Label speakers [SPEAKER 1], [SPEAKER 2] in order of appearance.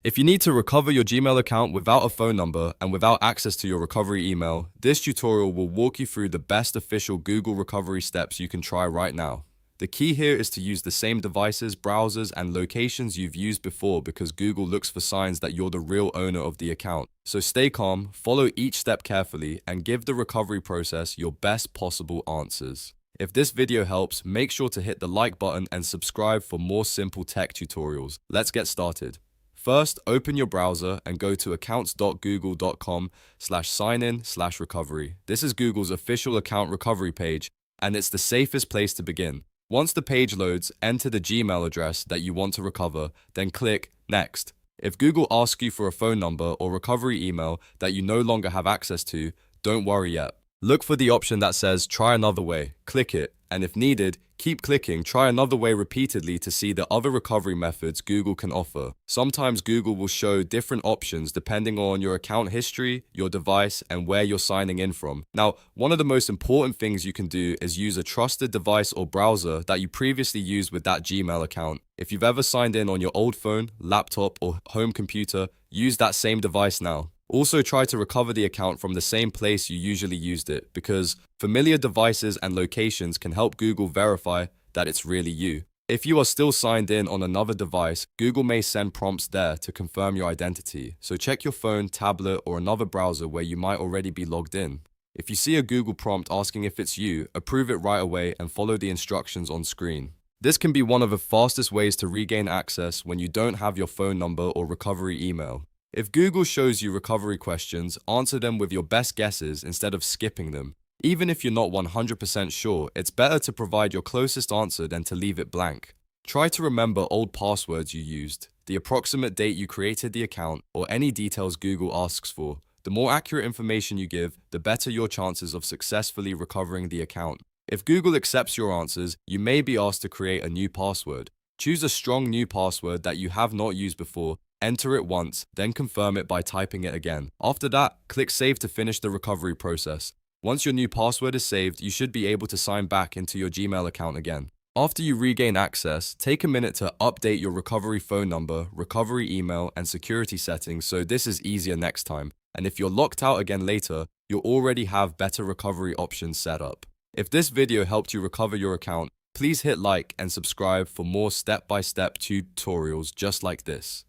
[SPEAKER 1] If you need to recover your Gmail account without a phone number and without access to your recovery email, this tutorial will walk you through the best official Google recovery steps you can try right now. The key here is to use the same devices, browsers, and locations you've used before because Google looks for signs that you're the real owner of the account. So stay calm, follow each step carefully, and give the recovery process your best possible answers. If this video helps, make sure to hit the like button and subscribe for more simple tech tutorials. Let's get started. First, open your browser and go to accounts.google.com/signin/recovery. This is Google's official account recovery page, and it's the safest place to begin. Once the page loads, enter the Gmail address that you want to recover, then click Next. If Google asks you for a phone number or recovery email that you no longer have access to, don't worry yet. Look for the option that says Try another way. Click it, and if needed, keep clicking Try another way repeatedly to see the other recovery methods Google can offer. Sometimes Google will show different options depending on your account history, your device, and where you're signing in from. Now, one of the most important things you can do is use a trusted device or browser that you previously used with that Gmail account. If you've ever signed in on your old phone, laptop, or home computer, use that same device now. Also, try to recover the account from the same place you usually used it, because familiar devices and locations can help Google verify that it's really you. If you are still signed in on another device, Google may send prompts there to confirm your identity, so check your phone, tablet, or another browser where you might already be logged in. If you see a Google prompt asking if it's you, approve it right away and follow the instructions on screen. This can be one of the fastest ways to regain access when you don't have your phone number or recovery email. If Google shows you recovery questions, answer them with your best guesses instead of skipping them. Even if you're not 100% sure, it's better to provide your closest answer than to leave it blank. Try to remember old passwords you used, the approximate date you created the account, or any details Google asks for. The more accurate information you give, the better your chances of successfully recovering the account. If Google accepts your answers, you may be asked to create a new password. Choose a strong new password that you have not used before. Enter it once, then confirm it by typing it again. After that, click Save to finish the recovery process. Once your new password is saved, you should be able to sign back into your Gmail account again. After you regain access, take a minute to update your recovery phone number, recovery email, and security settings so this is easier next time. And if you're locked out again later, you'll already have better recovery options set up. If this video helped you recover your account, please hit like and subscribe for more step-by-step tutorials just like this.